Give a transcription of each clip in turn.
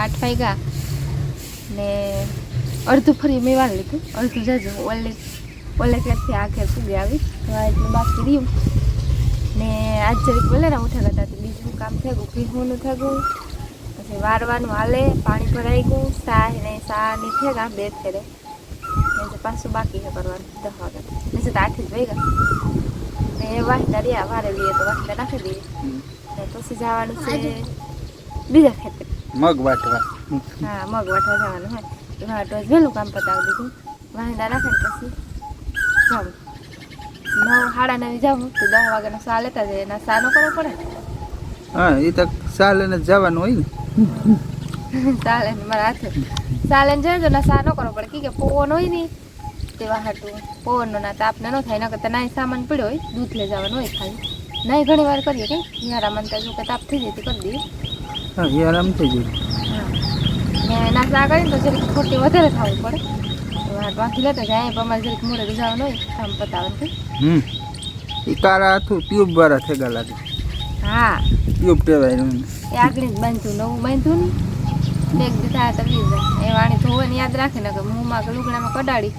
8 વાગ્યા ને અડધું ફરી મેં વાર લીધું, અડધું જજો ઓલે ક્યાંથી આખે પૂગે આવી એટલું બાકી રહ્યું ને આજ જરીક વહેલા ઉઠ્યા હતા. બીજું કામ થઈ ગયું, ભીહુંનું થઈ ગયું, પછી વારવાનું હાલે, પાણી ભરાઈ ગયું, સાની થેગા 2 ફેરે ને પાછું બાકી છે કરવાનું 10 વાગ્યા ને 8 જ વાગ્યા ને વાસતા રહ્યા વારે લઈએ તો વાસતા નાખી દઈએ ને પછી જવાનું છે બીજા ખેતરે મગ વાટવા. હા મગ વાટવા જવાનું હોય તો વાટવા વહેલું કામ પતાવી દીધું, વાંદા નાખે ને પછી જાઉં 9:30 જાઉં તો 10 વાગ્યાનો સા લેતા જાય એના સા ન કરવો પડે. હા એ તો ચાલે ને જવાનું હોય ને ચાલે ને મારા હાથે ચાલે ને જાય તો ના સા ન કરવો પડે કે પવન હોય ને તેવા હાટું પવનનો ના તાપને ન થાય ન કરતા નાય સામાન પડ્યો હોય દૂધ લઈ જવાનું હોય ખાલી નાય ઘણી વાર કરીએ કે યારા મનતા જો કે તાપ થઈ જાય કરી દઈએ. હા એ આરામ થઈ જાય. હા ને ના સા કરીને તો જરીક ખોટી વધારે થવું પડે વાટ વાંખી લેતા જાય અમારે જરીક મોડે જવાનું હોય કામ પતાવવાનું. એ કારા હાથું ટ્યુબ વાળા થેગા લાગે. હા ટ્યુબ કહેવાય એ આગળ જ બાંધ્યું નવું બાંધ્યું ને એક દી થાય તો બીજું એ વાણી ધોવાની યાદ રાખે ને કે મોંમાં કે લુગડામાં કડાડી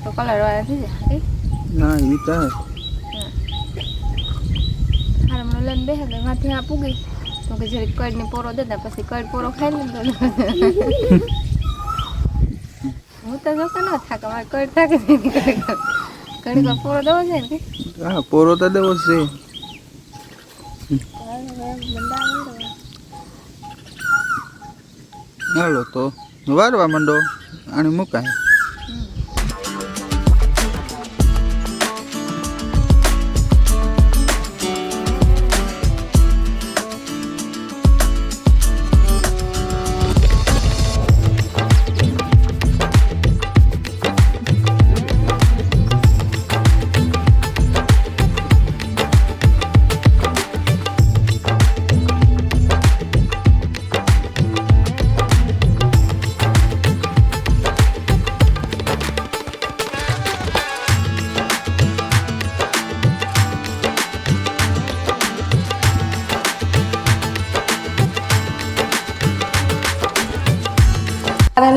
તો કલર વાળા થઈ જાય. ના એ તો હારે મને લઈને બેસે ગઈ માથે આ પૂગી તો કે જરીક કડને પોરો દેતા પછી કડ પોરો ખાઈ લે તો હું તો જોકે ન થાકે મારે કડ થાકે કડી પોરો દેવો છે ને હા પોરો તો દેવો છે. હાલો તો વારવા માંડો અને મુકાય.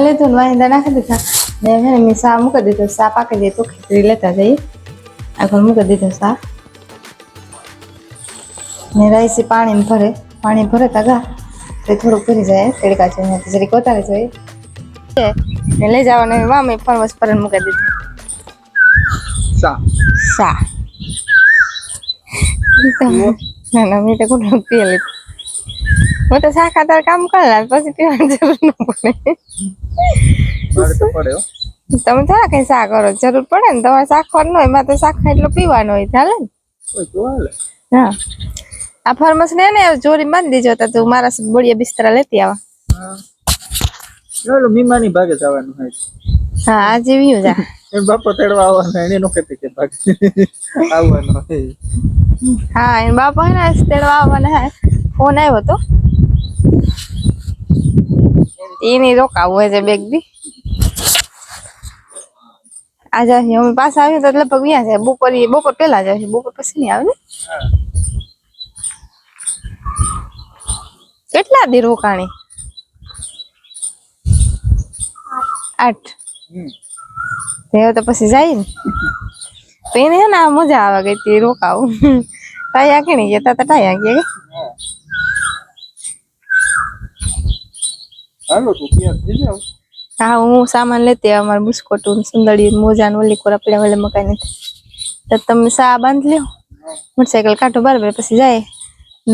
લીધું વાંદા નાખી દીધા ને મેં સા મૂકી દીધો, સા પાકી જાય તો ખીચડી લેતા જઈએ. આગળ મૂકી દીધો સા ને રાઈસી પાણી ભરે તગા તો થોડુંક ભરી જાય તડકા છે જરીક વધારે જોઈએ ને લઈ જવાનું મામી ફરવસ પર મૂકી દીધું સા ના ના મેં તો કોઈ પીએ લીધું હું તો સા ખાતર કામ કરેલા પછી પીવાની જરૂર ન પડે. તમે થોડા કઈ શાક કરો જરૂર પડે ને તમારે શાક ખાવાનું હોય એમાં તો શાક ખાય એટલું પીવાનું હોય ચાલે ને. હા આ ફાર્મસ ને જોરી બાંધી દેજો તો તું મારા બોડિયા બિસ્તરા લેતી આવા. મીમાની ભાગે જવાનું હોય. હા આજે વ્યુ જા એમ બાપા તેડવા આવવાના એને નો કહેતી કે ભાગે આવવાનો હોય. હા એમ બાપા હે ને તેડવા આવવાના હે ફોન આવ્યો તો એની રોકાવું હોય છે બેગ દી આજે અમે પાછા આવ્યું તો લગભગ ત્યાં છે બપોર પેલા જ આવે બપોર પછી નહીં આવે ને. કેટલા દી રોકાણી 8 તો પછી જાય ને તો એને હે ને મજા આવે ગઈ તી રોકાવું ટાયા કેણી ગયા તા ટાયા ગયા હાલો તો ત્યાં જઈ આવ. હા હું સામાન લેતી અમારે બિસ્કોટ સુંદડી મોજા ઓલી કોરા પડ્યા ઓલે મકાઈ નથી તો તમે સા બાંધી લ્યો મોટરસાયકલ કાઢો બરાબર પછી જાય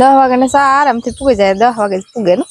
10 વાગ્યાને સા આરામથી પૂગી જાય 10 વાગે પૂગે ને.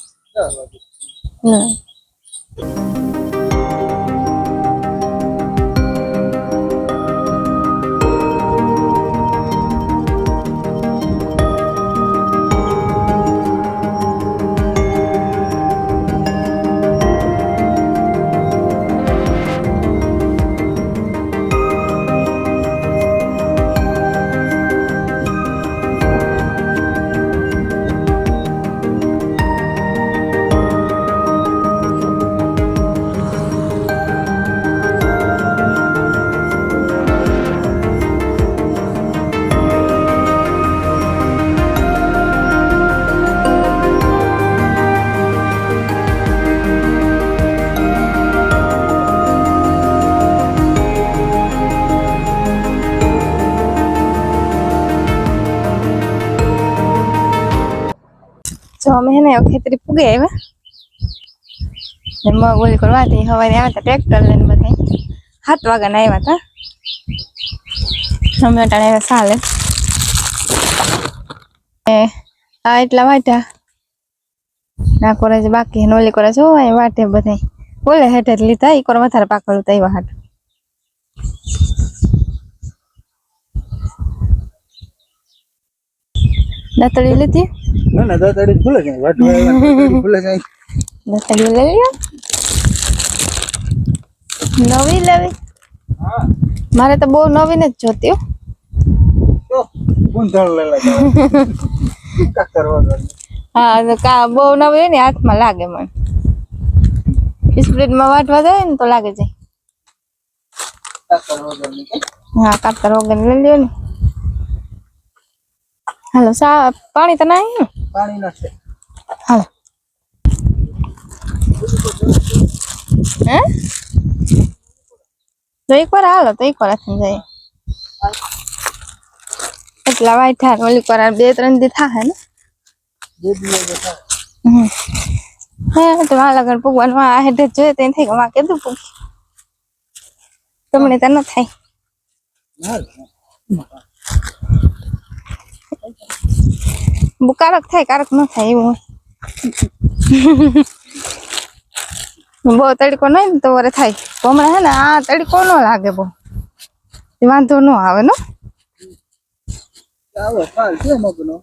ખેતરી પૂગે આવ્યા ને મગ ઓલી કરવાથી હવારે આવ્યા હતા ટ્રેક્ટર લઈને બધા 7 વાગ્યાના આવ્યા હતા અમે અટાણે આવ્યા સાલે આ એટલા વાટ્યા ના કરે છે બાકી નોલી કરે છે અહીં વાટે બધા બોલે હેઠ લીધા ઈ કોર વધારે પાકળ હતા એવા હાટ દાતડી લીધી ના દાતડી ભૂલે જાય વાટવા ભૂલે જાય દાતડી લઈ લ્યો નવી લેવી હા મારે તો બહુ નવી ને જ જોતી હો તો ગુંધળ લેલા કાકર વગર હા તો કા બહુ નવી ને હાથમાં લાગે મને સ્પ્રીડમાં વાટવા જાય ને તો લાગે જાય કાકર વગર ની હા કાતર વગર લઈ લ્યો ને હાલો પાણી તો નહીં ને પાણી નાખે હાલો હે તો એક વાર હાલો તો એક વાર થઈ જાય એટલા વાઈઠા ઓલી વાર 2-3 દી થાય ને બે દિવસ થાય હે તો વાલા ગણ ભગવાન માં આ હેઠે જોઈએ તો થઈ ગયું માં કીધું પૂગ તમને તો ન થાય કારક થાય કારક ન થાય એવું બહુ તડકો નહીં ને તો વરે થાય હમણાં હે ને આ તડકો ન લાગે બહુ વાંધો ન આવે ને આવો હાલ છે મગનો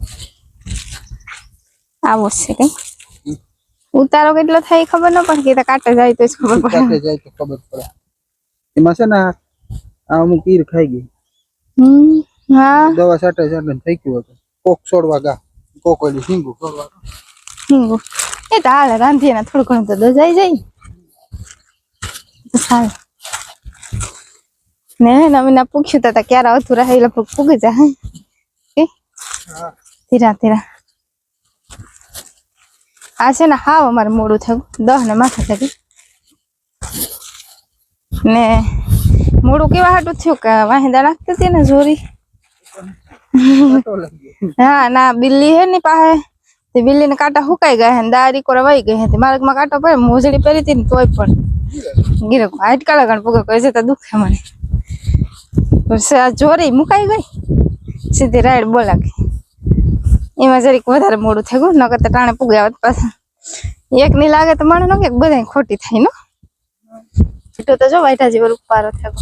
આવો છે કઈ ઉતારો કેટલો થાય ખબર ન પડે કે કાંટે જાય તો જ ખબર પડે કાંટે જાય તો ખબર પડે એમાં છે ને આ અમુક ઈર ખાઈ ગઈ હા દવા સાટે સાટે થઈ ગયું હતું કોક છોડવા ગા કોક ઓલી હિંગુ છોડવા હિંગુ એ તો હાલે રાંધીએ ને થોડું ઘણું તો દજાઈ જાય સારું ને નવીના પૂછ્યું તા ક્યારે આવતું રહે લગભગ પૂગી જાય ધીરા ધીરા આ છે ને હાવ અમારે મોડું થયું 10 ને માથા થઈ ને મોડું કેવા હાટું થયું કે વાહિંદા નાખતી હતી ને જોરી હા ના બિલ્લી હે ની પાસે તે બિલ્લી ને કાંટા હુકાઈ ગયા હે દારી કોર વહી ગઈ હતી માર્ગમાં કાંટો પડે મોજડી પહેરી હતી ને તોય પણ ગીરે હાઈટ કાળા ગણ પગે કહે છે તો દુખે મને જોરી મુકાઈ ગઈ સીધી રાઈડ બોલા ગઈ એમાં જરીક વધારે મોડું થઈ ગયું નકર તો ટાણે પૂગી આવત પાછા એક ની લાગે તો મને ન કે બધા ખોટી થાય ને છૂટો તો જો વાઈઠા જેવો રૂપારો થયો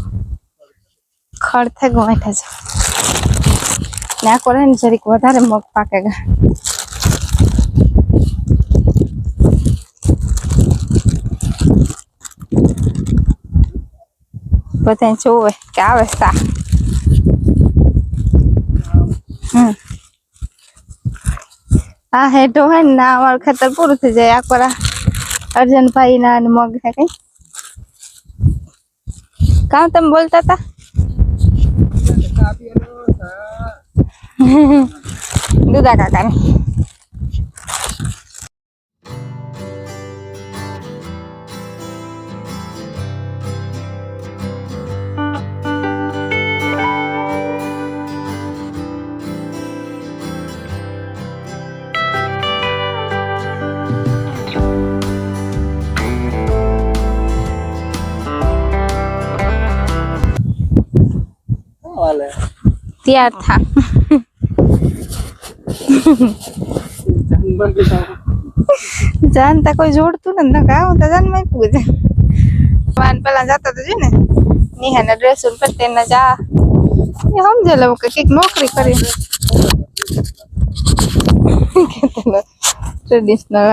ખડ થઈ ગયો વાઈઠા જેવો ને આ કરે ને જરીક વધારે મગ પાકે ગયા બધા જોવે કે આવે સા આ હેઠો હોય ને ના અમારું ખેતર પૂરું થઈ જાય આ પર અર્જનભાઈ ના મગ છે કઈ કામ તમે બોલતા હતા દુદા કાકા ને तैयार था जानता कोई जोड़तू न का होता जान में पूछे वान पहला जाता तो जी ने निहा ने ड्रेस उन पर तेना जा ये हम जे लोग के नौकरी करे कितना ट्रेडिशनल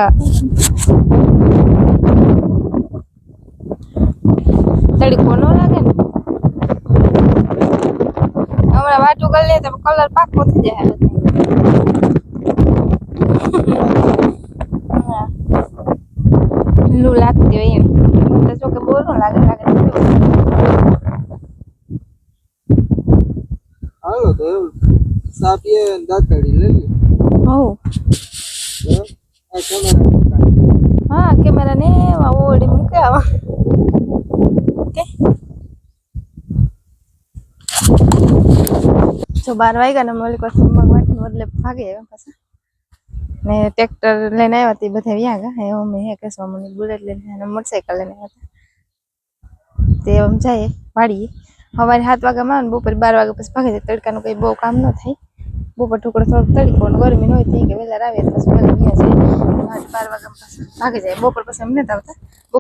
तड़ी कोनो लागे ने हमारा वाटू कर ले तो कलर पाको થઈ જાય લૂ લાગતી હોય એમ મને તો કે બોર ન લાગે હાલો તો સાપીએ દાતડી લઈ લે હો આ કેમેરા હા કેમેરા ને ઓડી મૂકે આવા ઓકે તો 12 વાગ્યા ને મોલી પાસે મગવાટી બદલે ભાગે પાછા ને ટ્રેક્ટર લઈને આવ્યા તે બધા વ્યા ગયા હે અમે હે કેસવા મને બુલેટ લઈને અને મોટરસાઇકલ લઈને આવ્યા હતા તે આમ જાય વાડીએ સવારે 7 વાગ્યામાં આવે ને બપોરે 12 વાગ્યા પછી ભાગે જાય તડકાનું કંઈ બહુ કામ ન થાય બપોર ટુકડો થોડોક તડકો ને ગરમી ન હોય તો કે વહેલા આવે પછી વહેલા વ્યા જાય 12 વાગ્યા પછી ભાગે જાય બપોર પછી અમને આવતા